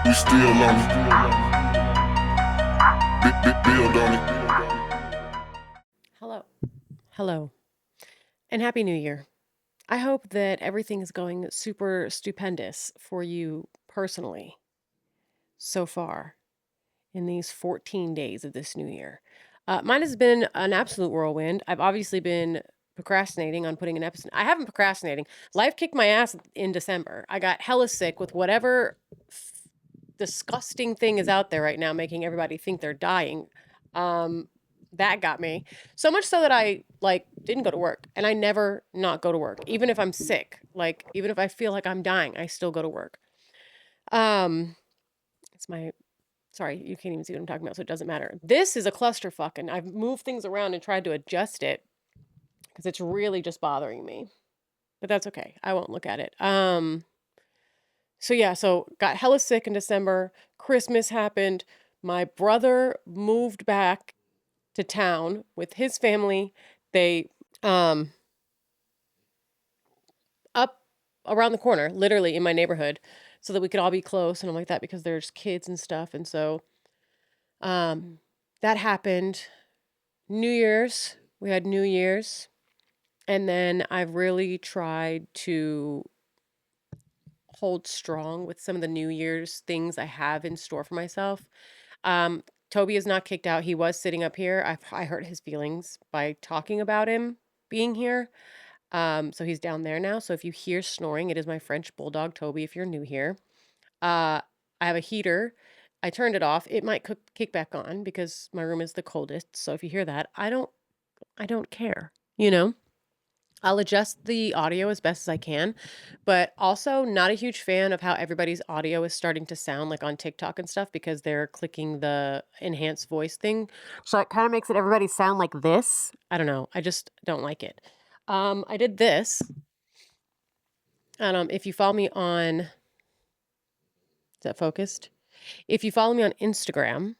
We still on it. Build on it. Hello. Hello. And Happy New Year. I hope that everything is going super stupendous for you personally so far in these 14 days of this new year. Mine has been an absolute whirlwind. I've obviously been procrastinating on putting an episode. I haven't procrastinating. Life kicked my ass in December. I got hella sick with whatever disgusting thing is out there right now, making everybody think they're dying. Um, that got me so much so that I didn't go to work, and I never not go to work, even if I'm sick. Like even if I feel like I'm dying, I still go to work. Um, it's my Sorry, you can't even see what I'm talking about, so it doesn't matter. This is a clusterfuck, and I've moved things around and tried to adjust it because it's really just bothering me. But that's okay. I won't look at it. So yeah, so got hella sick in December. Christmas happened. My brother moved back to town with his family. They um up around the corner, literally in my neighborhood, so that we could all be close and I'm like that because there's kids and stuff. And so um that happened. New Year's, we had New Year's, and then I've really tried to hold strong with some of the New Year's things I have in store for myself. Um, Toby is not kicked out. He was sitting up here. I hurt his feelings by talking about him being here. So he's down there now. So if you hear snoring, it is my French bulldog Toby. If you're new here, I have a heater. I turned it off. It might kick back on because my room is the coldest. So if you hear that, I don't care. You know. I'll adjust the audio as best as I can, but also not a huge fan of how everybody's audio is starting to sound like on TikTok and stuff because they're clicking the enhanced voice thing. So it kind of makes it everybody sound like this. I don't know. I just don't like it. I did this. And if you follow me on, is that focused? If you follow me on Instagram,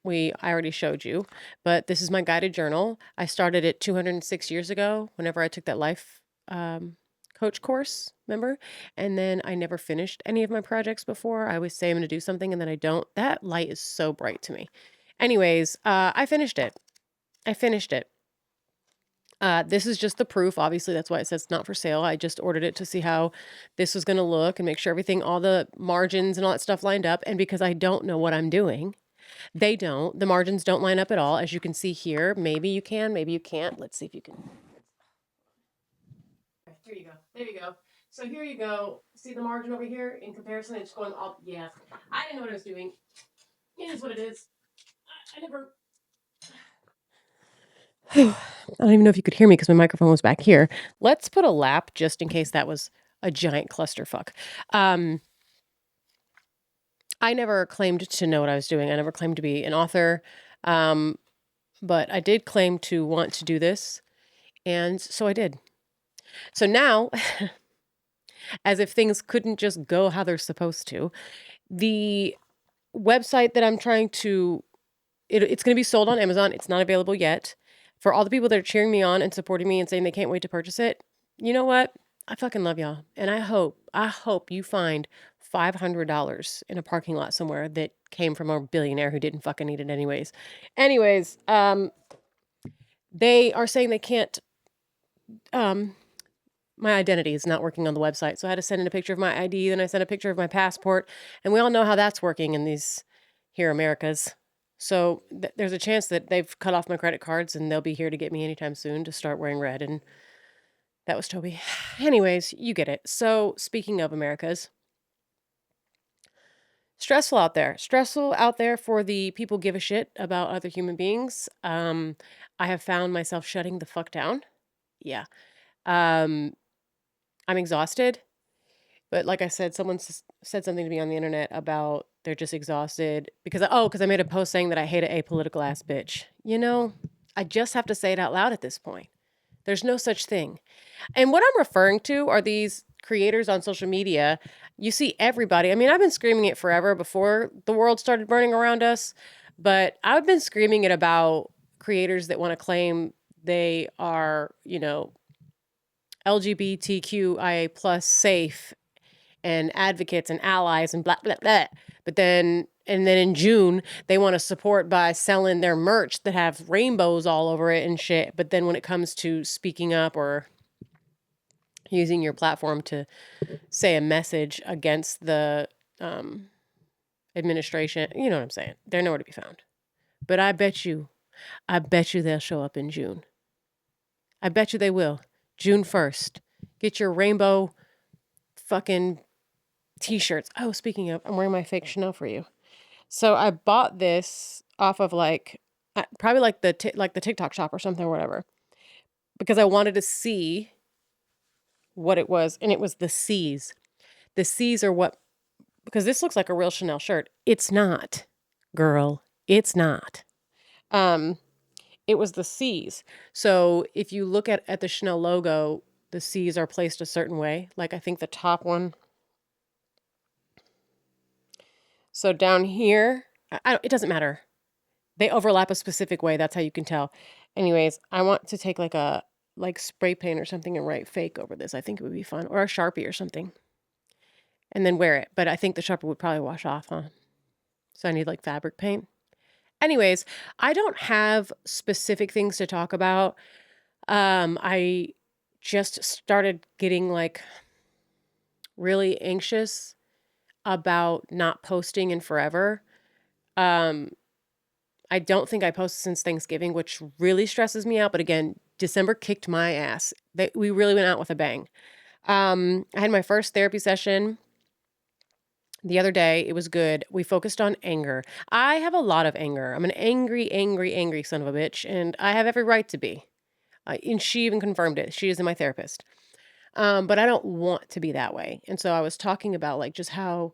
I already showed you, but this is my guided journal. I started it 206 years ago whenever I took that life coach course, remember? And then I never finished any of my projects before. I always say I'm going to do something and then I don't. That light is so bright to me. Anyways, I finished it. I finished it. This is just the proof. Obviously, that's why it says not for sale. I just ordered it to see how this was going to look and make sure everything, all the margins and all that stuff lined up. And because I don't know what I'm doing, they don't. The margins don't line up at all, as you can see here. Maybe you can, maybe you can't. Let's see if you can. Here you go. There you go. So here you go. See the margin over here in comparison? It's going up. Yeah. I didn't know what I was doing. It is what it is. I never. I don't even know if you could hear me because my microphone was back here. Let's put a lap just in case that was a giant clusterfuck. Um, I never claimed to know what I was doing. I never claimed to be an author. Um, but I did claim to want to do this. And so I did. So now, as if things couldn't just go how they're supposed to, the website that I'm trying to, it's going to be sold on Amazon. It's not available yet. For all the people that are cheering me on and supporting me and saying they can't wait to purchase it, you know what? I fucking love y'all. And I hope you find $500 in a parking lot somewhere that came from a billionaire who didn't fucking need it anyways. Anyways, they are saying they can't, um, my identity is not working on the website. So I had to send in a picture of my ID, then I sent a picture of my passport, and we all know how that's working in these here Americas. So there's a chance that they've cut off my credit cards and they'll be here to get me anytime soon to start wearing red. And that was Toby. Anyways, you get it. So speaking of Americas, stressful out there. Stressful out there for the people give a shit about other human beings. I have found myself shutting the fuck down. Yeah. Um, I'm exhausted. But like I said, someone said something to me on the internet about they're just exhausted because I made a post saying that I hate a apolitical ass bitch. You know, I just have to say it out loud at this point. There's no such thing. And what I'm referring to are these creators on social media. You see everybody. I mean, I've been screaming it forever before the world started burning around us, but I've been screaming it about creators that want to claim they are, LGBTQIA plus safe and advocates and allies and blah, blah, blah. But then, and then in June, they want to support by selling their merch that have rainbows all over it and shit. But then when it comes to speaking up or using your platform to say a message against the administration, you know what I'm saying? They're nowhere to be found. But I bet you they'll show up in June. I bet you they will. June 1st. Get your rainbow fucking t-shirts. Oh, speaking of, I'm wearing my fake Chanel for you. So I bought this off of like probably like the TikTok shop or something or whatever, because I wanted to see what it was, and it was the C's. The C's are what, because this looks like a real Chanel shirt. It's not, girl. It's not. It was the C's. So if you look at the Chanel logo, the C's are placed a certain way. Like I think the top one. So down here, it doesn't matter. They overlap a specific way. That's how you can tell. Anyways, I want to take like spray paint or something and write fake over this. I think it would be fun. Or a Sharpie or something. And then wear it. But I think the Sharpie would probably wash off, huh? So I need like fabric paint. Anyways, I don't have specific things to talk about. I just started getting like really anxious about not posting in forever. I don't think I posted since Thanksgiving, which really stresses me out. But again, December kicked my ass. We really went out with a bang. I had my first therapy session the other day. It was good. We focused on anger. I have a lot of anger. I'm an angry, angry, angry son of a bitch, and I have every right to be. And she even confirmed it. She isn't my therapist. But I don't want to be that way. And so I was talking about like just how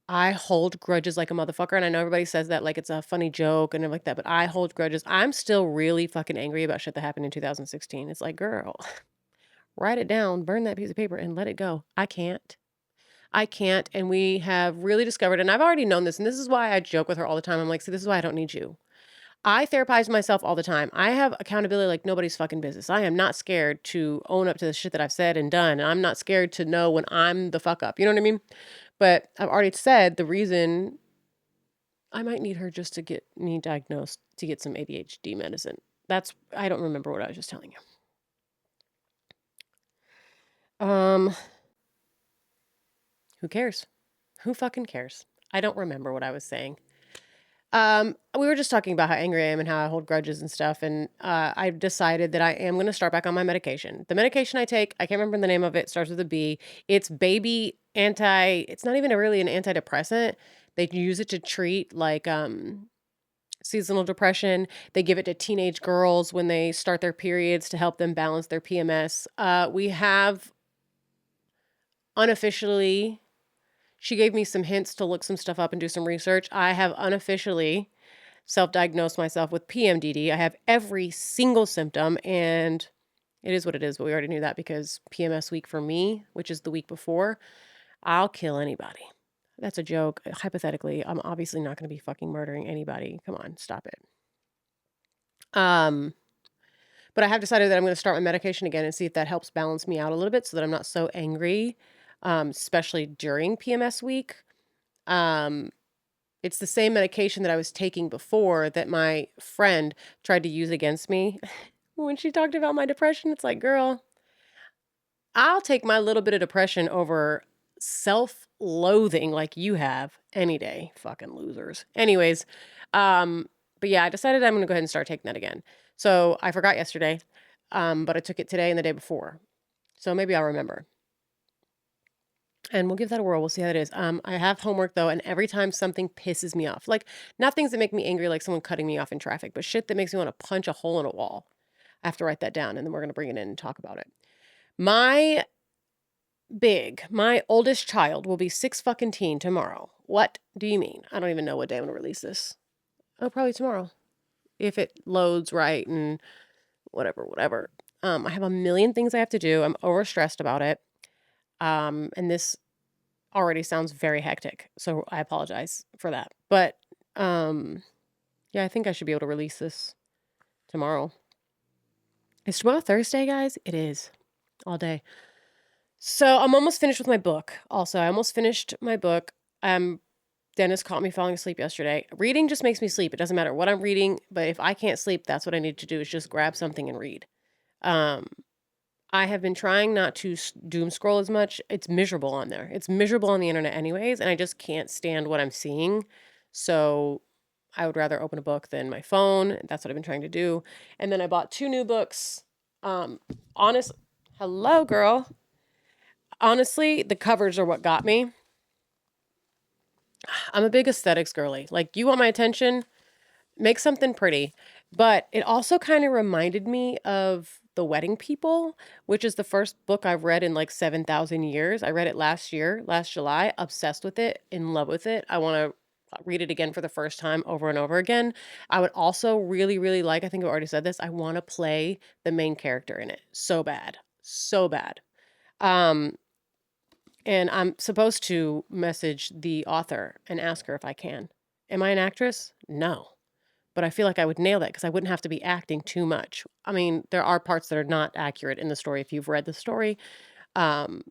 I hold grudges like a motherfucker. And I know everybody says that like it's a funny joke and everything like that, but I hold grudges. I'm still really fucking angry about shit that happened in 2016. It's like, girl, write it down, burn that piece of paper and let it go. I can't. And we have really discovered, and I've already known this, and this is why I joke with her all the time. I'm like, see, this is why I don't need you. I therapize myself all the time. I have accountability like nobody's fucking business. I am not scared to own up to the shit that I've said and done. And I'm not scared to know when I'm the fuck up. You know what I mean? But I've already said the reason I might need her just to get me diagnosed to get some ADHD medicine. I don't remember what I was just telling you. Who cares? Who fucking cares? I don't remember what I was saying. We were just talking about how angry I am and how I hold grudges and stuff. And I've decided that I am going to start back on my medication. The medication I take, I can't remember the name of it, starts with a B. It's it's not even really an antidepressant. They use it to treat like seasonal depression. They give it to teenage girls when they start their periods to help them balance their PMS. We have unofficially, she gave me some hints to look some stuff up and do some research. I have unofficially self-diagnosed myself with PMDD. I have every single symptom, and it is what it is, but we already knew that because PMS week for me, which is the week before, I'll kill anybody. That's a joke. Hypothetically, I'm obviously not going to be fucking murdering anybody. Come on, stop it. But I have decided that I'm going to start my medication again and see if that helps balance me out a little bit so that I'm not so angry, especially during PMS week. It's the same medication that I was taking before that my friend tried to use against me. When she talked about my depression, it's like, girl, I'll take my little bit of depression over self-loathing like you have any day. Fucking losers. Anyways, but yeah, I decided I'm going to go ahead and start taking that again. So I forgot yesterday, but I took it today and the day before. So maybe I'll remember. And we'll give that a whirl. We'll see how it is. I have homework though, and every time something pisses me off, like not things that make me angry, like someone cutting me off in traffic, but shit that makes me want to punch a hole in a wall. I have to write that down, and then we're gonna bring it in and talk about it. My oldest child will be 6 fucking teen tomorrow. What do you mean? I don't even know what day I'm gonna release this. Oh, probably tomorrow, if it loads right and whatever. I have a million things I have to do. I'm overstressed about it. And this already sounds very hectic, so I apologize for that. But yeah, I think I should be able to release this tomorrow. Is tomorrow Thursday, guys? It is. All day. So I'm almost finished with my book. Also, I almost finished my book. Dennis caught me falling asleep yesterday. Reading just makes me sleep. It doesn't matter what I'm reading, but if I can't sleep, that's what I need to do is just grab something and read. Um, I have been trying not to doom scroll as much. It's miserable on there. It's miserable on the internet anyways, and I just can't stand what I'm seeing. So I would rather open a book than my phone. That's what I've been trying to do. And then I bought 2 new books. Honest, hello, girl. Honestly, the covers are what got me. I'm a big aesthetics girly. Like, you want my attention? Make something pretty. But it also kind of reminded me of The Wedding People, which is the first book I've read in like 7,000 years. I read it last year, last July, obsessed with it, in love with it. I want to read it again for the first time over and over again. I would also really, really like, I think I've already said this, I want to play the main character in it so bad. So bad. Um, and I'm supposed to message the author and ask her if I can. Am I an actress? No. But I feel like I would nail that because I wouldn't have to be acting too much. I mean, there are parts that are not accurate in the story if you've read the story. Um,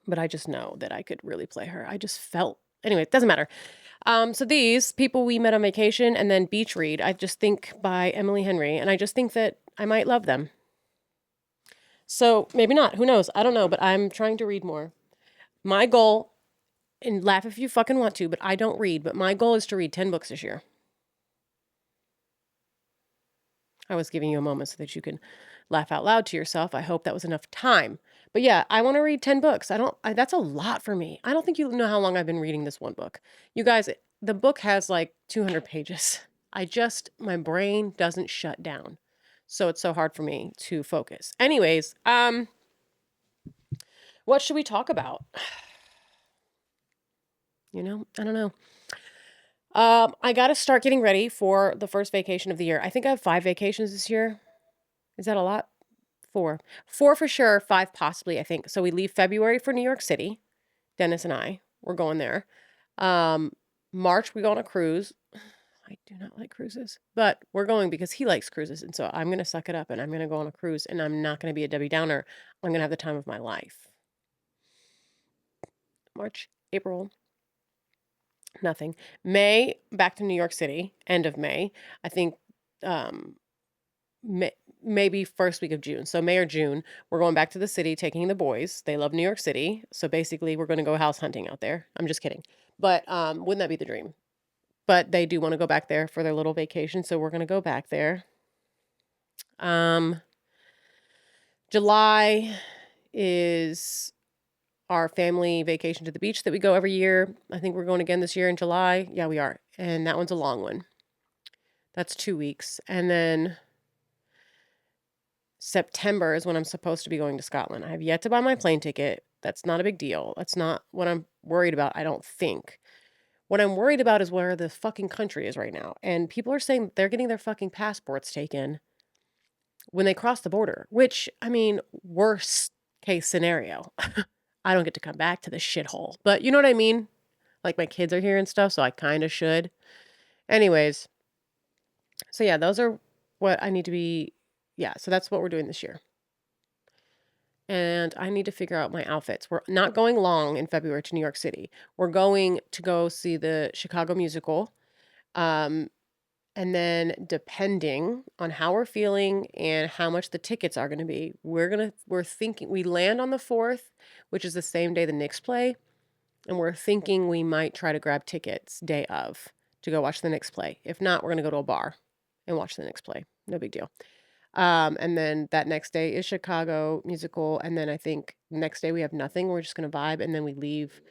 but I just know that I could really play her. I just felt. Anyway, it doesn't matter. So these People We Met on Vacation and then Beach Read, I just think by Emily Henry. And I just think that I might love them. So maybe not. Who knows? I don't know. But I'm trying to read more. My goal, and laugh if you fucking want to, but I don't read. But my goal is to read 10 books this year. I was giving you a moment so that you can laugh out loud to yourself. I hope that was enough time. But yeah, I want to read 10 books. That's a lot for me. I don't think you know how long I've been reading this one book. You guys, the book has like 200 pages. My brain doesn't shut down. So it's so hard for me to focus. Anyways, what should we talk about? I don't know. I got to start getting ready for the first vacation of the year. I think I have 5 vacations this year. Is that a lot? 4. 4 for sure, 5 possibly, I think. So we leave February for New York City. Dennis and I, we're going there. March, we go on a cruise. I do not like cruises, but we're going because he likes cruises. And so I'm going to suck it up and I'm going to go on a cruise and I'm not going to be a Debbie Downer. I'm going to have the time of my life. March, April, nothing. May, back to New York City, end of May. I think maybe first week of June. So May or June, we're going back to the city, taking the boys. They love New York City. So basically, we're going to go house hunting out there. I'm just kidding. But wouldn't that be the dream? But they do want to go back there for their little vacation. So we're going to go back there. July is our family vacation to the beach that we go every year. I think we're going again this year in July. Yeah, we are. And that one's a long one. That's 2 weeks. And then September is when I'm supposed to be going to Scotland. I have yet to buy my plane ticket. That's not a big deal. That's not what I'm worried about, I don't think. What I'm worried about is where the fucking country is right now. And people are saying they're getting their fucking passports taken when they cross the border, which, I mean, worst case scenario. I don't get to come back to this shithole. But you know what I mean? Like, my kids are here and stuff, so I kind of should. Anyways, so yeah, those are what I need to be. Yeah, so that's what we're doing this year. And I need to figure out my outfits. We're not going long in February to New York City. We're going to go see the Chicago musical. And then depending on how we're feeling and how much the tickets are going to be, we're thinking we land on the 4th, which is the same day the Knicks play. And we're thinking we might try to grab tickets day of to go watch the Knicks play. If not, we're going to go to a bar and watch the Knicks play. No big deal. And then that next day is Chicago musical. And then I think next day we have nothing. We're just going to vibe. And then we leave.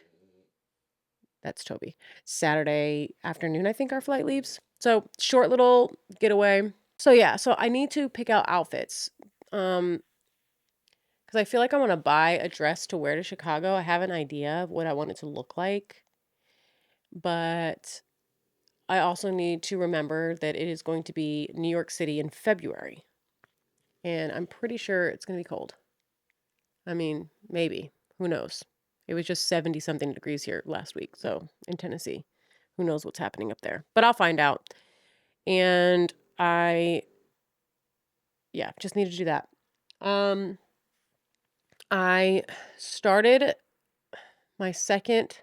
That's Toby. Saturday afternoon, I think our flight leaves. So short little getaway. So yeah, so I need to pick out outfits. Because I feel like I want to buy a dress to wear to Chicago. I have an idea of what I want it to look like. But I also need to remember that it is going to be New York City in February. And I'm pretty sure it's going to be cold. I mean, maybe. Who knows? It was just 70 something degrees here last week. So in Tennessee, who knows what's happening up there? But I'll find out. And just need to do that. I started my second,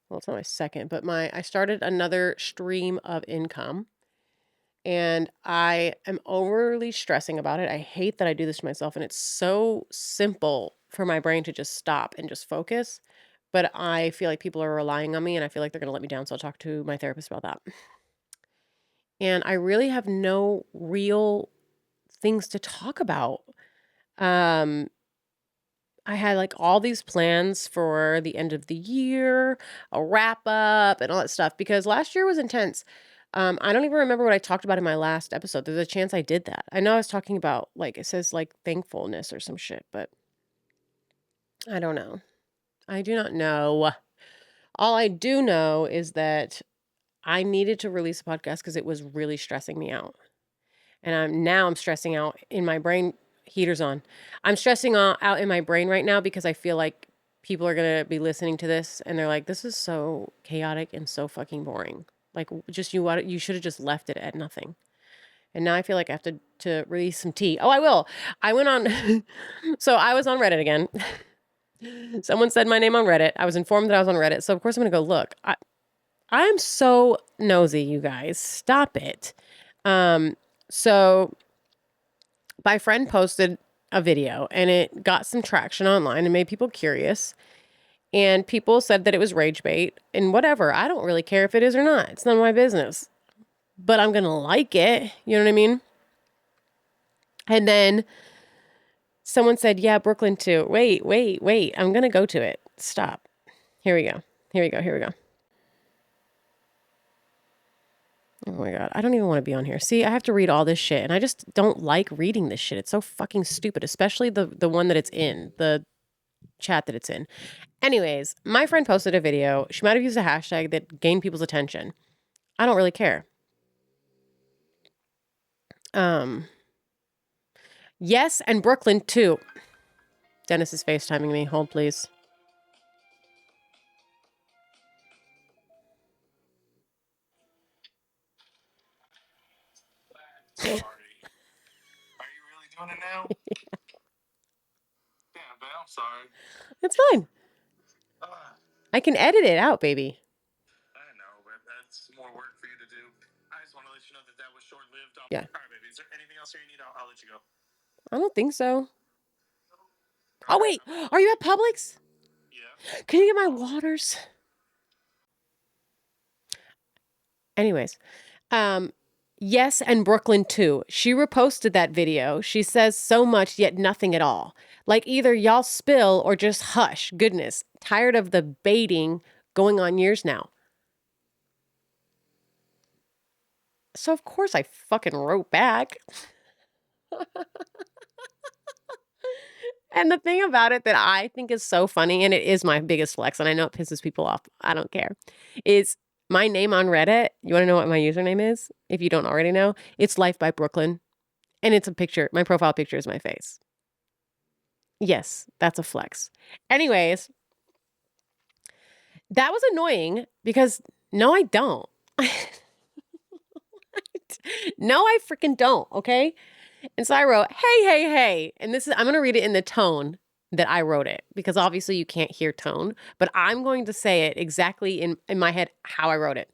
well, it's not my second, but I started another stream of income, and I am overly stressing about it. I hate that I do this to myself, and it's so simple for my brain to just stop and just focus. But I feel like people are relying on me, and I feel like they're going to let me down. So I'll talk to my therapist about that. And I really have no real things to talk about. Um, I had like all these plans for the end of the year, a wrap up, and all that stuff because last year was intense. I don't even remember what I talked about in my last episode. There's a chance I did that. I know I was talking about like it says like thankfulness or some shit, but I don't know. I do not know. All I do know is that I needed to release a podcast because it was really stressing me out. And I'm stressing out in my brain. Heaters on. I'm stressing out in my brain right now because I feel like people are gonna be listening to this and they're like, "This is so chaotic and so fucking boring." Like, just you should have just left it at nothing. And now I feel like I have to release some tea. Oh, I will. I went on. So I was on Reddit again. Someone said my name on Reddit. I was informed that I was on Reddit, so of course I'm gonna go look. I'm so nosy, you guys. Stop it. So my friend posted a video and it got some traction online and made people curious. And people said that it was rage bait and whatever. I don't really care if it is or not. It's none of my business. But I'm going to like it. You know what I mean? And then someone said, yeah, Brooklyn too. Wait. I'm going to go to it. Stop. Here we go. Oh my God. I don't even want to be on here. See, I have to read all this shit and I just don't like reading this shit. It's so fucking stupid, especially the one that it's in, the chat that it's in. Anyways, my friend posted a video. She might have used a hashtag that gained people's attention. I don't really care. Yes, and Brooklyn too. Dennis is FaceTiming me. Hold, please. Sorry. Are you really doing it now? Yeah, but I'm sorry. It's fine. Uh, I can edit it out, baby. I know, but that's more work for you to do. I just want to let you know that was short-lived. Yeah. All right, baby. Is there anything else you need? I'll let you go. I don't think so. Oh, wait. Are you at Publix? Yeah. Can you get my waters? Anyways, yes, and Brooklyn too. She reposted that video. She says so much, yet nothing at all. Like either y'all spill or just hush. Goodness, tired of the baiting going on years now. So of course I fucking wrote back. And the thing about it that I think is so funny, and it is my biggest flex, and I know it pisses people off, I don't care, is my name on Reddit. You want to know what my username is? If you don't already know, it's Life by Brooklyn. And it's a picture. My profile picture is my face. Yes, that's a flex. Anyways, that was annoying because no, I don't. No, I freaking don't. Okay. And so I wrote, hey. And I'm going to read it in the tone that I wrote it because obviously you can't hear tone, but I'm going to say it exactly in my head how I wrote it.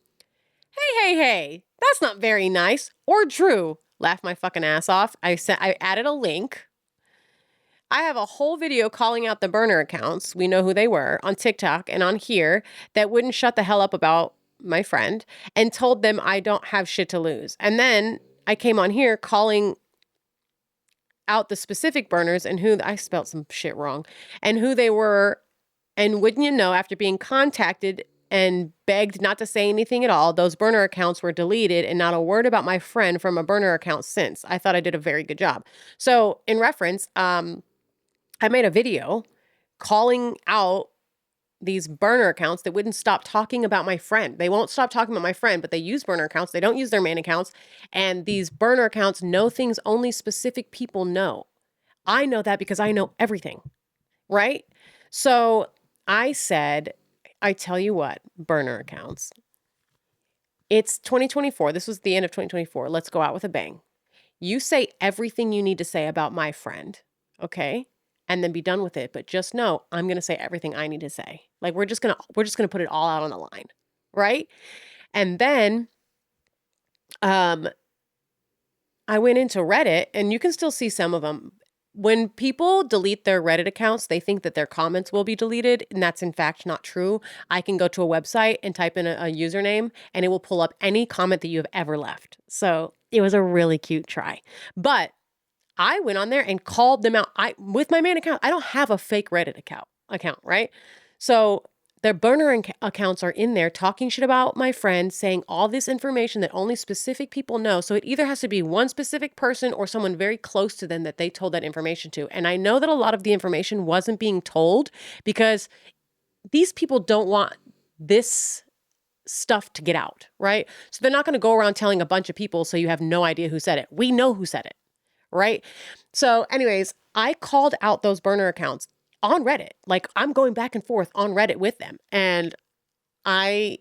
Hey. That's not very nice or true. Laughed my fucking ass off. I added a link. I have a whole video calling out the burner accounts. We know who they were on TikTok and on here that wouldn't shut the hell up about my friend and told them I don't have shit to lose. And then I came on here calling out the specific burners and who I spelled some shit wrong and who they were. And wouldn't you know, after being contacted and begged not to say anything at all, those burner accounts were deleted and not a word about my friend from a burner account since. I thought I did a very good job. So in reference, I made a video calling out these burner accounts that wouldn't stop talking about my friend. They won't stop talking about my friend, but they use burner accounts. They don't use their main accounts. And these burner accounts know things only specific people know. I know that because I know everything, right? So I said, I tell you what, burner accounts. It's 2024. This was the end of 2024. Let's go out with a bang. You say everything you need to say about my friend, okay? and then be done with it. But just know I'm going to say everything I need to say. Like we're just going to put it all out on the line. Right? And then I went into Reddit, and you can still see some of them. When people delete their Reddit accounts, they think that their comments will be deleted, and that's in fact not true. I can go to a website and type in a username, and it will pull up any comment that you have ever left. So it was a really cute try. But I went on there and called them out. With my main account, I don't have a fake Reddit account, right? So their burner accounts are in there talking shit about my friend, saying all this information that only specific people know. So it either has to be one specific person or someone very close to them that they told that information to. And I know that a lot of the information wasn't being told because these people don't want this stuff to get out, right? So they're not going to go around telling a bunch of people so you have no idea who said it. We know who said it, right? So anyways, I called out those burner accounts on Reddit. Like I'm going back and forth on Reddit with them. And I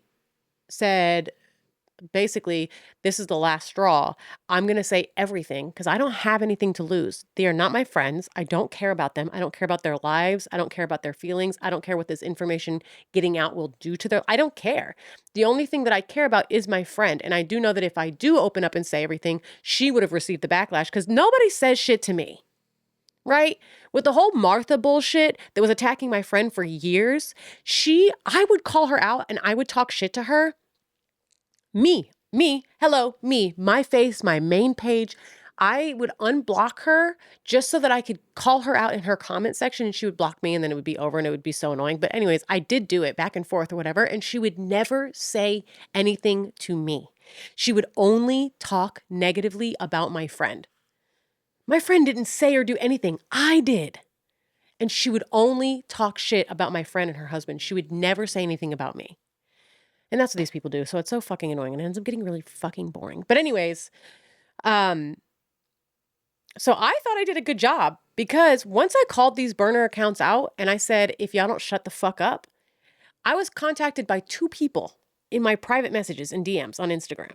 said, basically, this is the last straw. I'm going to say everything because I don't have anything to lose. They are not my friends. I don't care about them. I don't care about their lives. I don't care about their feelings. I don't care what this information getting out will do to I don't care. The only thing that I care about is my friend. And I do know that if I do open up and say everything, she would have received the backlash because nobody says shit to me. Right? With the whole Martha bullshit that was attacking my friend for years, I would call her out and I would talk shit to her. Me, hello, me, my face, my main page. I would unblock her just so that I could call her out in her comment section and she would block me and then it would be over and it would be so annoying. But anyways, I did do it back and forth or whatever. And she would never say anything to me. She would only talk negatively about my friend. My friend didn't say or do anything. I did. And she would only talk shit about my friend and her husband. She would never say anything about me. And that's what these people do. So it's so fucking annoying and it ends up getting really fucking boring. But anyways, so I thought I did a good job because once I called these burner accounts out and I said, if y'all don't shut the fuck up, I was contacted by 2 people in my private messages and DMs on Instagram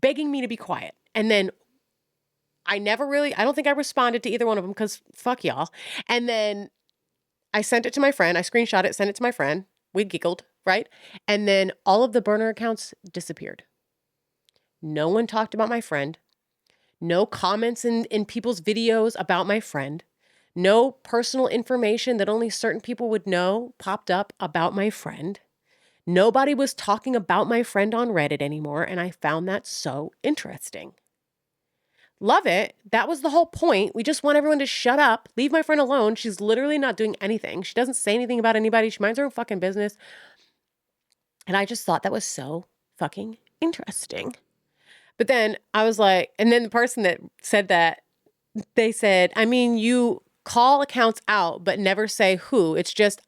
begging me to be quiet. And then I don't think I responded to either one of them because fuck y'all. And then I sent it to my friend. I screenshot it, sent it to my friend. We giggled, right? And then all of the burner accounts disappeared. No one talked about my friend. No comments in people's videos about my friend. No personal information that only certain people would know popped up about my friend. Nobody was talking about my friend on Reddit anymore. And I found that so interesting. Love it. That was the whole point. We just want everyone to shut up, leave my friend alone. She's literally not doing anything. She doesn't say anything about anybody. She minds her own fucking business. And I just thought that was so fucking interesting. But then I was like, and then the person that said that, they said, I mean, you call accounts out, but never say who. It's just,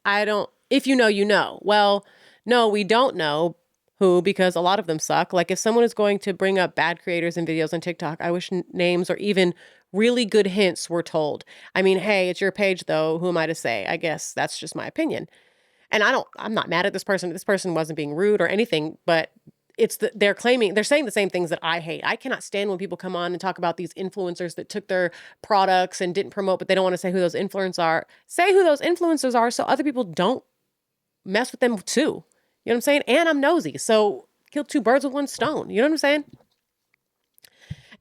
if you know, you know. Well, no, we don't know who, because a lot of them suck. Like if someone is going to bring up bad creators and videos on TikTok, I wish names or even really good hints were told. I mean, hey, it's your page though. Who am I to say? I guess that's just my opinion. And I'm not mad at this person. This person wasn't being rude or anything, but they're saying the same things that I hate. I cannot stand when people come on and talk about these influencers that took their products and didn't promote, but they don't want to say who those influencers are. Say who those influencers are so other people don't mess with them too. You know what I'm saying? And I'm nosy. So kill 2 birds with 1 stone. You know what I'm saying?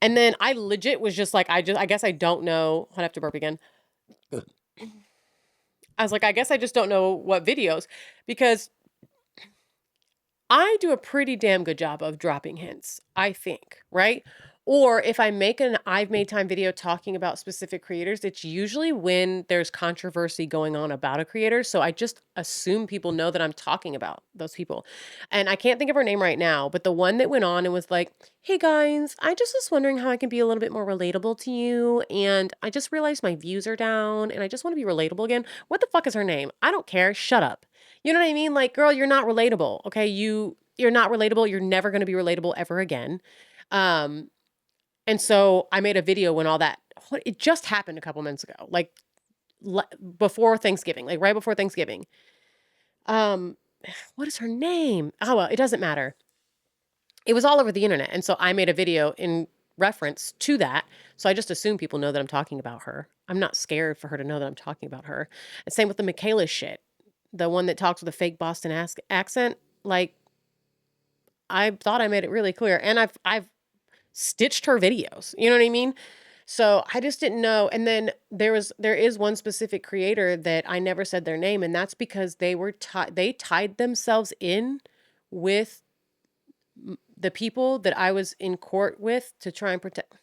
And then I legit was just like, I guess I don't know. I'd have to burp again. I was like, I guess I just don't know what videos, because I do a pretty damn good job of dropping hints, I think, right? Or if I make an I've made time video talking about specific creators, it's usually when there's controversy going on about a creator. So I just assume people know that I'm talking about those people. And I can't think of her name right now, but the one that went on and was like, hey guys, I just was wondering how I can be a little bit more relatable to you. And I just realized my views are down and I just want to be relatable again. What the fuck is her name? I don't care. Shut up. You know what I mean? Like, girl, you're not relatable. Okay. You're not relatable. You're never going to be relatable ever again. And so I made a video when it just happened a couple months ago, like before Thanksgiving, like right before Thanksgiving. What is her name? Oh, well, it doesn't matter. It was all over the internet. And so I made a video in reference to that. So I just assume people know that I'm talking about her. I'm not scared for her to know that I'm talking about her. And same with the Michaela shit. The one that talks with a fake Boston accent. Like, I thought I made it really clear. And I've stitched her videos. You know what I mean? So I just didn't know. And then there is one specific creator that I never said their name, and that's because they tied themselves in with the people that I was in court with to try and protect.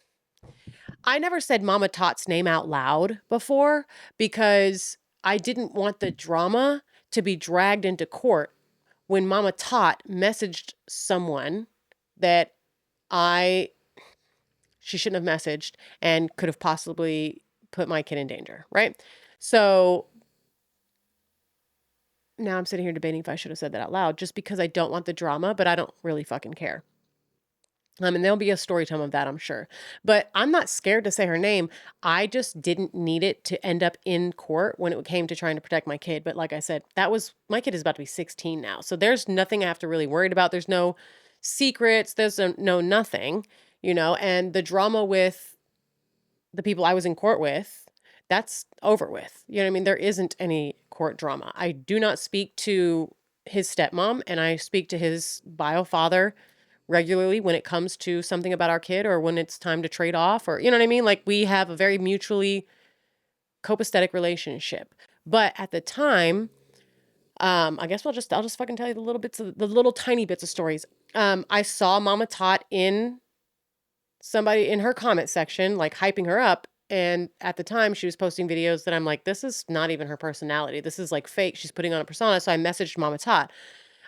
I never said Mama Tot's name out loud before because I didn't want the drama to be dragged into court when Mama Tot messaged someone that I she shouldn't have messaged and could have possibly put my kid in danger, right? So now I'm sitting here debating if I should have said that out loud just because I don't want the drama, but I don't really fucking care. And there'll be a story time of that, I'm sure. But I'm not scared to say her name. I just didn't need it to end up in court when it came to trying to protect my kid. But like I said, my kid is about to be 16 now. So there's nothing I have to really worry about. There's no secrets. There's no nothing, and the drama with the people I was in court with, that's over with. You know what I mean? There isn't any court drama. I do not speak to his stepmom, and I speak to his bio father regularly when it comes to something about our kid or when it's time to trade off, or you know what I mean? Like, we have a very mutually copacetic relationship. But at the time, I guess I'll just fucking tell you the little tiny bits of stories. I saw Mama Tot in somebody in her comment section, like hyping her up. And at the time, she was posting videos that I'm like, this is not even her personality. This is like fake. She's putting on a persona. So I messaged Mama Tot.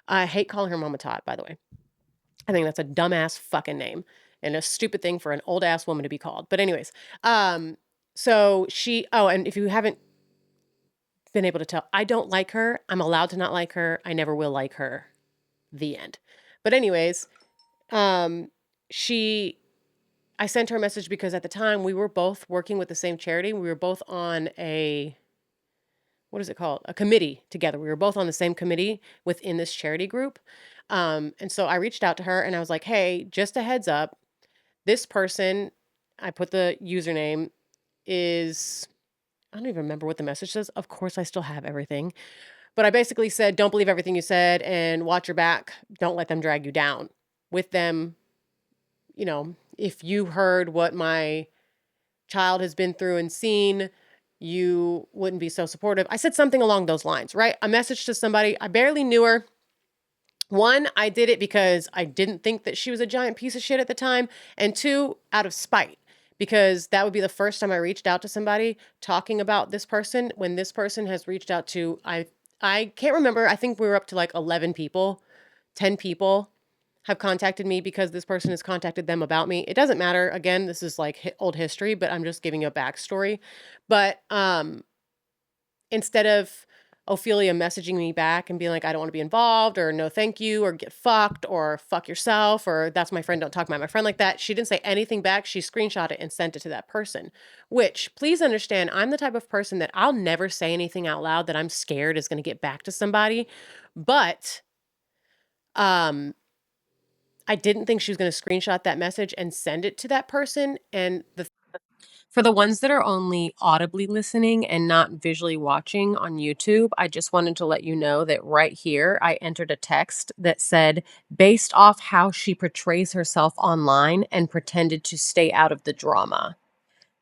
I hate calling her Mama Tot, by the way. I think that's a dumbass fucking name and a stupid thing for an old ass woman to be called. But anyways, so and if you haven't been able to tell, I don't like her. I'm allowed to not like her. I never will like her. The end. But anyways, I sent her a message because at the time we were both working with the same charity. We were both on what is it called? A committee together. We were both on the same committee within this charity group. And so I reached out to her and I was like, hey, just a heads up, this person, I put the username is, I don't even remember what the message says. Of course, I still have everything. But I basically said, don't believe everything you said and watch your back. Don't let them drag you down. With them, if you heard what my child has been through and seen, you wouldn't be so supportive. I said something along those lines, right? A message to somebody. I barely knew her. One, I did it because I didn't think that she was a giant piece of shit at the time. And two, out of spite, because that would be the first time I reached out to somebody talking about this person when this person has reached out to, I can't remember. I think we were up to like 11 people, 10 people have contacted me because this person has contacted them about me. It doesn't matter. Again, this is like old history, but I'm just giving you a backstory. But instead of Ophelia messaging me back and being like, I don't want to be involved, or no thank you, or get fucked, or fuck yourself, or that's my friend, don't talk about my friend like that, she didn't say anything back. She screenshot it and sent it to that person, which, please understand, I'm the type of person that I'll never say anything out loud that I'm scared is going to get back to somebody. But I didn't think she was going to screenshot that message and send it to that person. And for the ones that are only audibly listening and not visually watching on YouTube, I just wanted to let you know that right here, I entered a text that said, based off how she portrays herself online and pretended to stay out of the drama.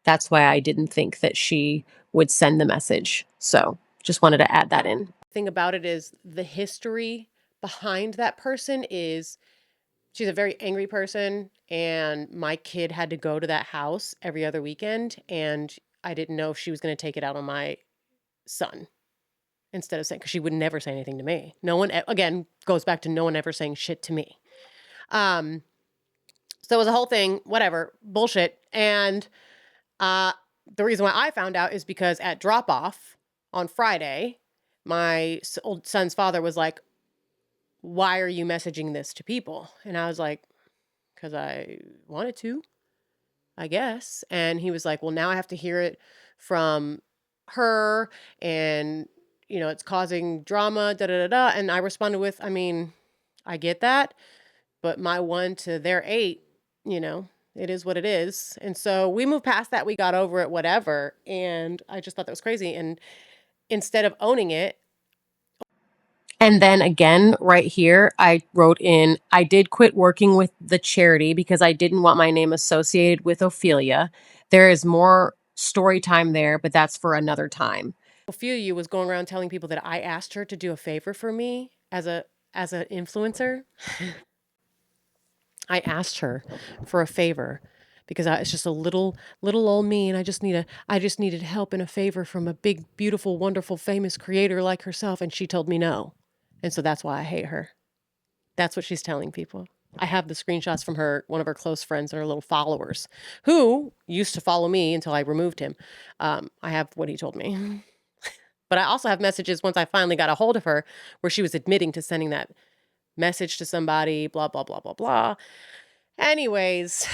That's why I didn't think that she would send the message. So just wanted to add that in. The thing about it is the history behind that person is she's a very angry person, and my kid had to go to that house every other weekend, and I didn't know if she was going to take it out on my son instead of saying, because she would never say anything to me. No one, again, goes back to no one ever saying shit to me. So it was a whole thing, whatever, bullshit. And the reason why I found out is because at drop off on Friday, my old son's father was like, why are you messaging this to people? And I was like, because I wanted to, I guess. And he was like, well, now I have to hear it from her, and it's causing drama, da da da da. And I responded with, I mean, I get that, but my 1 to their 8, It is what it is. And so we moved past that. We got over it, whatever. And I just thought that was crazy. And instead of owning it, and then again, right here, I wrote in, I did quit working with the charity because I didn't want my name associated with Ophelia. There is more story time there, but that's for another time. Ophelia was going around telling people that I asked her to do a favor for me as an influencer. I asked her for a favor because it's just a little old me, and I just needed help and a favor from a big, beautiful, wonderful, famous creator like herself, and she told me no. And so that's why I hate her. That's what she's telling people. I have the screenshots from one of her close friends and her little followers who used to follow me until I removed him. I have what he told me. But I also have messages once I finally got a hold of her where she was admitting to sending that message to somebody, blah, blah, blah, blah, blah. Anyways,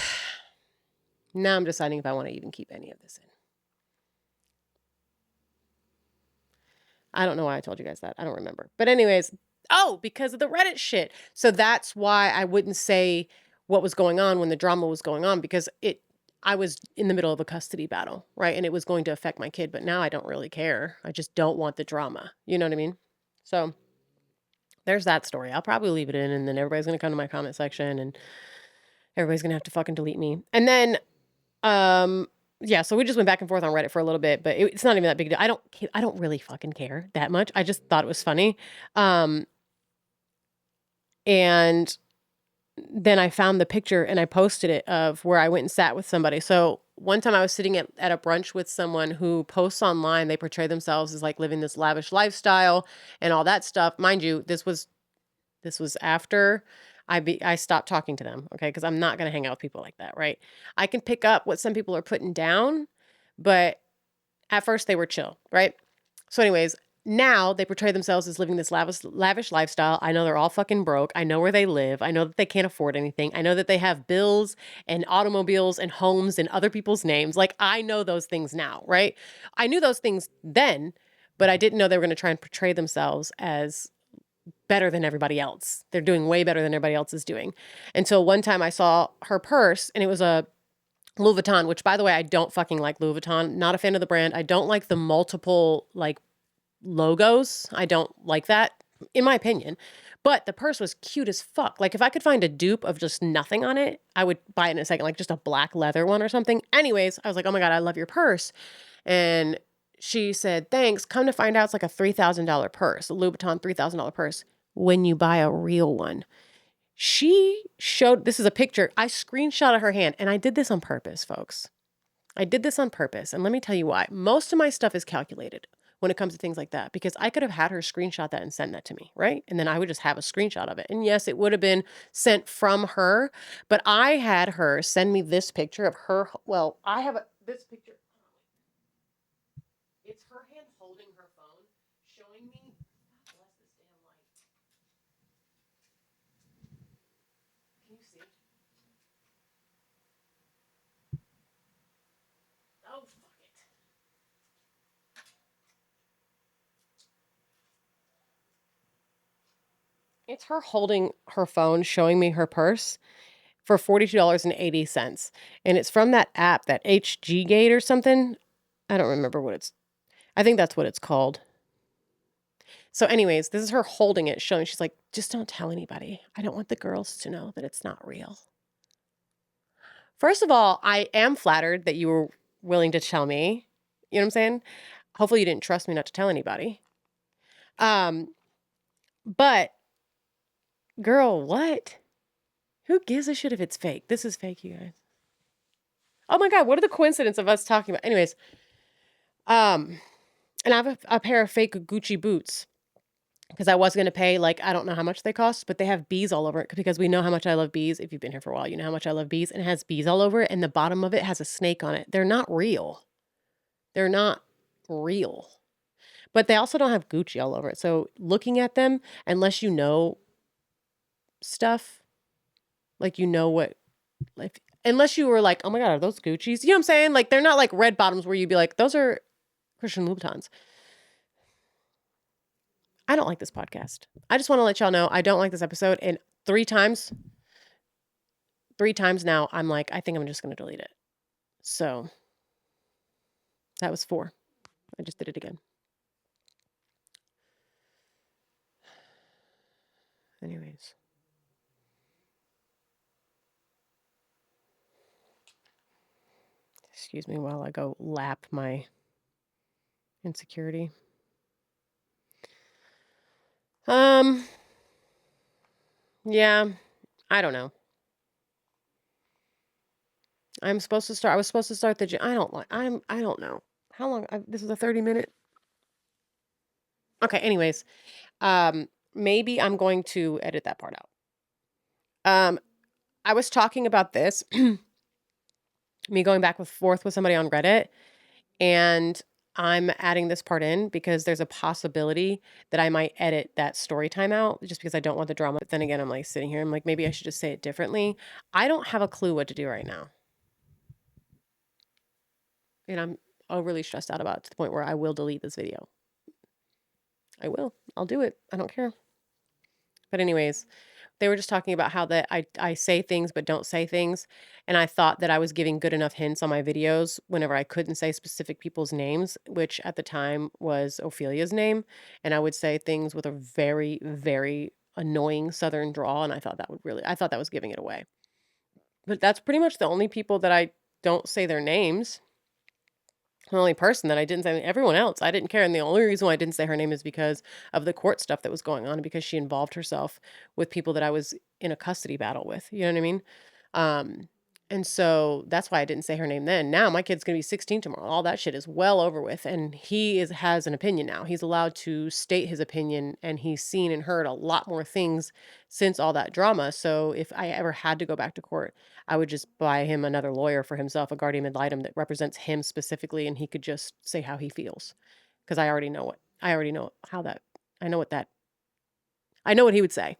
now I'm deciding if I want to even keep any of this in. I don't know why I told you guys that. I don't remember. But anyways, because of the Reddit shit. So that's why I wouldn't say what was going on when the drama was going on, because I was in the middle of a custody battle, right? And it was going to affect my kid, but now I don't really care. I just don't want the drama. You know what I mean? So there's that story. I'll probably leave it in, and then everybody's going to come to my comment section, and everybody's going to have to fucking delete me. And then, yeah, so we just went back and forth on Reddit for a little bit, but it's not even that big a deal. I don't really fucking care that much. I just thought it was funny. And then I found the picture and I posted it of where I went and sat with somebody. So one time I was sitting at a brunch with someone who posts online. They portray themselves as like living this lavish lifestyle and all that stuff. Mind you, this was after I stopped talking to them. Okay. Cause I'm not going to hang out with people like that. Right. I can pick up what some people are putting down, but at first they were chill. Right. So anyways, now they portray themselves as living this lavish lifestyle. I know they're all fucking broke. I know where they live. I know that they can't afford anything. I know that they have bills and automobiles and homes in other people's names. Like, I know those things now, right? I knew those things then, but I didn't know they were going to try and portray themselves as better than everybody else. They're doing way better than everybody else is doing. Until one time I saw her purse, and it was a Louis Vuitton, which, by the way, I don't fucking like Louis Vuitton. Not a fan of the brand. I don't like the multiple, like, logos. I don't like that, in my opinion. But the purse was cute as fuck. Like, if I could find a dupe of just nothing on it, I would buy it in a second, like just a black leather one or something. Anyways, I was like, oh my God, I love your purse. And she said, thanks. Come to find out, it's like a $3,000 purse, a Louis Vuitton $3,000 purse, when you buy a real one. She showed, this is a picture. I screenshotted her hand, and I did this on purpose, folks. I did this on purpose. And let me tell you why. Most of my stuff is calculated when it comes to things like that, because I could have had her screenshot that and send that to me, right? And then I would just have a screenshot of it. And yes, it would have been sent from her, but I had her send me this picture of her. Well, I have this picture. It's her hand holding her phone, showing me. Bless this damn light. Can you see? Oh, fuck it. It's her holding her phone, showing me her purse for $42.80. And it's from that app, that HG Gate or something. I don't remember I think that's what it's called. So anyways, this is her holding it, showing, she's like, just don't tell anybody. I don't want the girls to know that it's not real. First of all, I am flattered that you were willing to tell me. You know what I'm saying? Hopefully you didn't trust me not to tell anybody. But girl, what? Who gives a shit if it's fake? This is fake, you guys. Oh my God, what are the coincidence of us talking about? Anyways, and I have a pair of fake Gucci boots because I was going to pay, like, I don't know how much they cost, but they have bees all over it because we know how much I love bees. If you've been here for a while, you know how much I love bees, and it has bees all over it, and the bottom of it has a snake on it. They're not real. They're not real. But they also don't have Gucci all over it. So looking at them, unless you know stuff, like, you know what, like, unless you were like, oh my God, are those Gucci's? You know what I'm saying? Like, they're not like red bottoms where you'd be like, those are Christian Louboutins. I don't like this podcast. I just want to let y'all know I don't like this episode. And 3 times 3 times now, I'm like, I think I'm just gonna delete it. So that was 4. I just did it again. Anyways. Excuse me while I go lap my insecurity. Yeah, I don't know. I was supposed to start the gym. I don't know. How long? This is a 30-minute. Okay, anyways. Maybe I'm going to edit that part out. I was talking about this, me going back and forth with somebody on Reddit, and I'm adding this part in because there's a possibility that I might edit that story time out just because I don't want the drama. But then again, I'm like sitting here, I'm like, maybe I should just say it differently. I don't have a clue what to do right now. And I'm overly stressed out about it to the point where I will delete this video. I will. I'll do it. I don't care. But anyways, they were just talking about how that I say things but don't say things. And I thought that I was giving good enough hints on my videos whenever I couldn't say specific people's names, which at the time was Ophelia's name. And I would say things with a very, very annoying Southern drawl. And I thought that was giving it away. But that's pretty much the only people that I don't say their names. The only person that I didn't say, everyone else, I didn't care. And the only reason why I didn't say her name is because of the court stuff that was going on, because she involved herself with people that I was in a custody battle with. You know what I mean? And so that's why I didn't say her name then. Now my kid's going to be 16 tomorrow. All that shit is well over with. And has an opinion now. He's allowed to state his opinion, and he's seen and heard a lot more things since all that drama. So if I ever had to go back to court, I would just buy him another lawyer for himself, a guardian ad litem that represents him specifically, and he could just say how he feels. Because I know what he would say.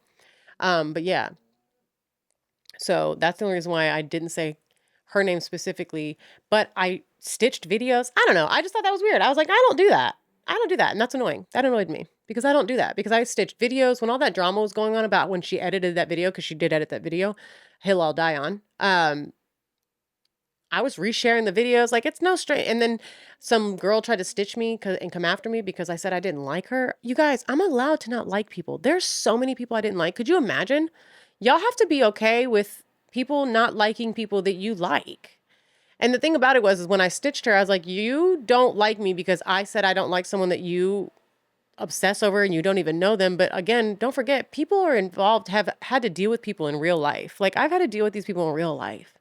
But yeah. So that's the only reason why I didn't say her name specifically, but I stitched videos. I don't know. I just thought that was weird. I was like, I don't do that. And that's annoying. That annoyed me because I don't do that, because I stitched videos when all that drama was going on about when she edited that video, because she did edit that video, Hill I'll Die On. I was resharing the videos like it's no straight. And then some girl tried to stitch me and come after me because I said I didn't like her. You guys, I'm allowed to not like people. There's so many people I didn't like. Could you imagine? Y'all have to be okay with people not liking people that you like. And the thing about it is when I stitched her, I was like, you don't like me because I said I don't like someone that you obsess over and you don't even know them. But again, don't forget, people are involved, have had to deal with people in real life. Like I've had to deal with these people in real life.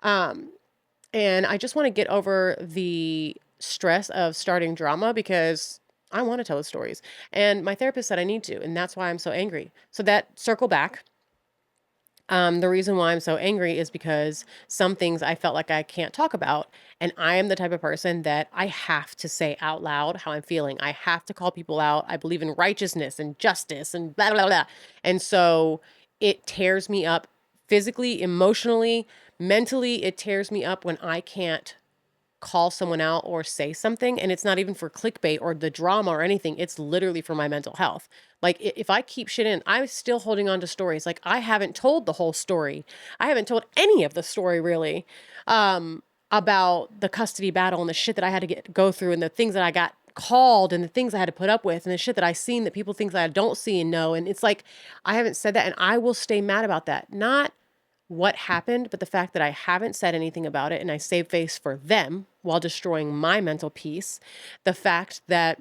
And I just want to get over the stress of starting drama because I want to tell the stories. And my therapist said I need to, and that's why I'm so angry. So that circle back. The reason why I'm so angry is because some things I felt like I can't talk about. And I am the type of person that I have to say out loud how I'm feeling. I have to call people out. I believe in righteousness and justice and blah, blah, blah. And so it tears me up physically, emotionally, mentally. It tears me up when I can't call someone out or say something, and it's not even for clickbait or the drama or anything. It's literally for my mental health. Like if I keep shit in, I'm still holding on to stories. Like I haven't told the whole story. I haven't told any of the story really, about the custody battle and the shit that I had to go through, and the things that I got called, and the things I had to put up with, and the shit that I seen that people think that I don't see and know. And it's like, I haven't said that, and I will stay mad about that. Not what happened, but the fact that I haven't said anything about it and I save face for them while destroying my mental peace. The fact that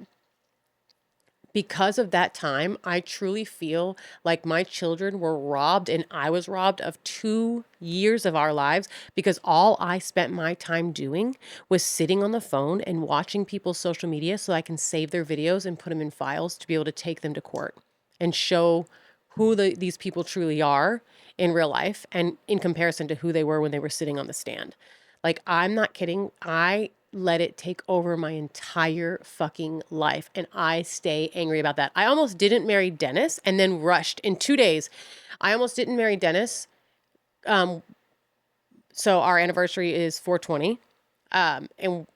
because of that time, I truly feel like my children were robbed, and I was robbed of 2 years of our lives because all I spent my time doing was sitting on the phone and watching people's social media so I can save their videos and put them in files to be able to take them to court and show who these people truly are in real life and in comparison to who they were when they were sitting on the stand. Like, I'm not kidding. I let it take over my entire fucking life, and I stay angry about that. I almost didn't marry Dennis and then rushed in 2 days. I almost didn't marry Dennis. So our anniversary is 4/20. And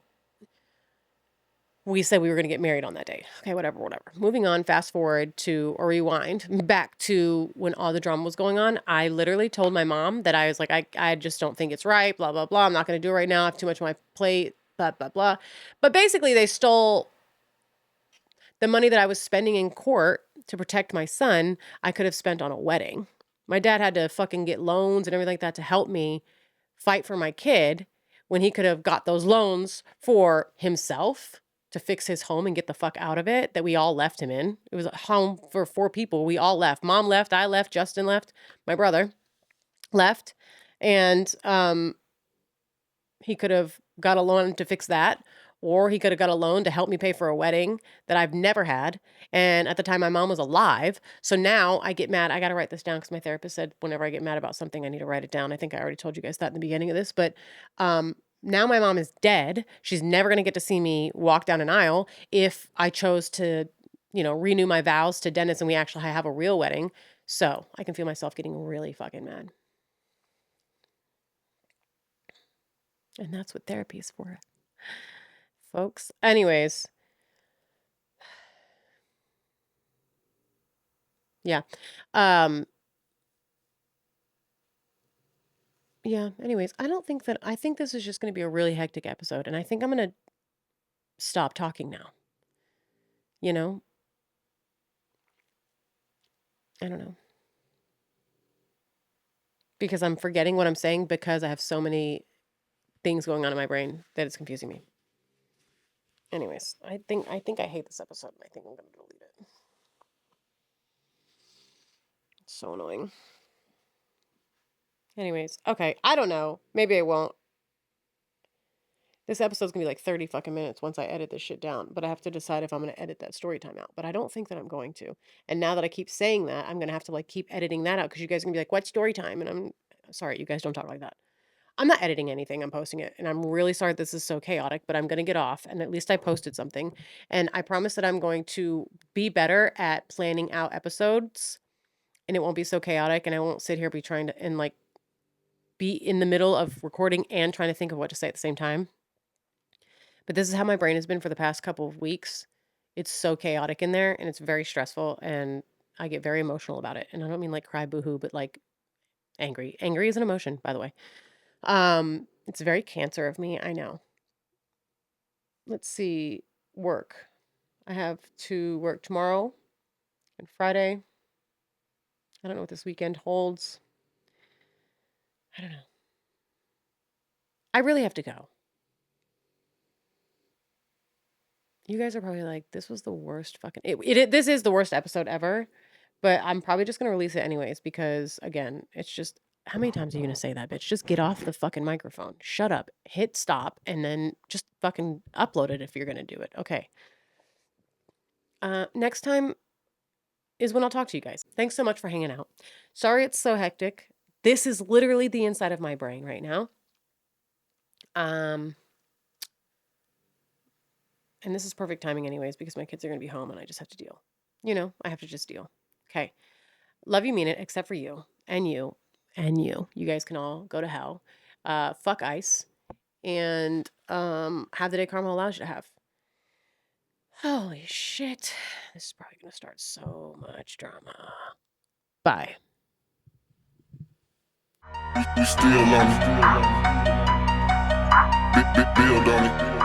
we said we were going to get married on that day. Okay, whatever. Moving on, fast forward to, or rewind back to when all the drama was going on. I literally told my mom that I was like, I just don't think it's right, blah, blah, blah. I'm not going to do it right now. I have too much on my plate, blah, blah, blah. But basically, they stole the money that I was spending in court to protect my son. I could have spent on a wedding. My dad had to fucking get loans and everything like that to help me fight for my kid when he could have got those loans for himself to fix his home and get the fuck out of it that we all left him in. It was a home for 4 people. We all left. Mom left, I left, Justin left, my brother left. And he could have got a loan to fix that, or he could have got a loan to help me pay for a wedding that I've never had. And at the time, my mom was alive. So now I get mad. I got to write this down because my therapist said whenever I get mad about something, I need to write it down. I think I already told you guys that in the beginning of this. But now my mom is dead. She's never going to get to see me walk down an aisle if I chose to, renew my vows to Dennis and we actually have a real wedding. So I can feel myself getting really fucking mad. And that's what therapy is for, folks. Anyways. Yeah. Yeah. Anyways, I think this is just going to be a really hectic episode. And I think I'm going to stop talking now. I don't know. Because I'm forgetting what I'm saying because I have so many things going on in my brain that it's confusing me. Anyways, I think I hate this episode. I think I'm going to delete it. It's so annoying. Anyways, okay. I don't know. Maybe I won't. This episode's going to be like 30 fucking minutes once I edit this shit down. But I have to decide if I'm going to edit that story time out. But I don't think that I'm going to. And now that I keep saying that, I'm going to have to keep editing that out. Because you guys are going to be like, what story time? And I'm sorry, you guys don't talk like that. I'm not editing anything. I'm posting it. And I'm really sorry this is so chaotic. But I'm going to get off. And at least I posted something. And I promise that I'm going to be better at planning out episodes. And it won't be so chaotic. And I won't sit here be trying to, and be in the middle of recording and trying to think of what to say at the same time. But this is how my brain has been for the past couple of weeks. It's so chaotic in there and it's very stressful and I get very emotional about it. And I don't mean cry boohoo, but angry. Angry is an emotion, by the way. It's very Cancer of me, I know. Let's see. Work. I have to work tomorrow and Friday. I don't know what this weekend holds. I don't know. I really have to go. You guys are probably like, this was the worst fucking... This is the worst episode ever, but I'm probably just going to release it anyways because, again, it's just... How many times are you going to say that, bitch? Just get off the fucking microphone. Shut up. Hit stop and then just fucking upload it if you're going to do it. Okay. Next time is when I'll talk to you guys. Thanks so much for hanging out. Sorry it's so hectic. This is literally the inside of my brain right now. And this is perfect timing anyways because my kids are going to be home and I just have to deal. I have to just deal. Okay. Love you, mean it, except for you and you and you. You guys can all go to hell. Fuck ICE. And have the day karma allows you to have. Holy shit. This is probably going to start so much drama. Bye. You still on it. Build on it.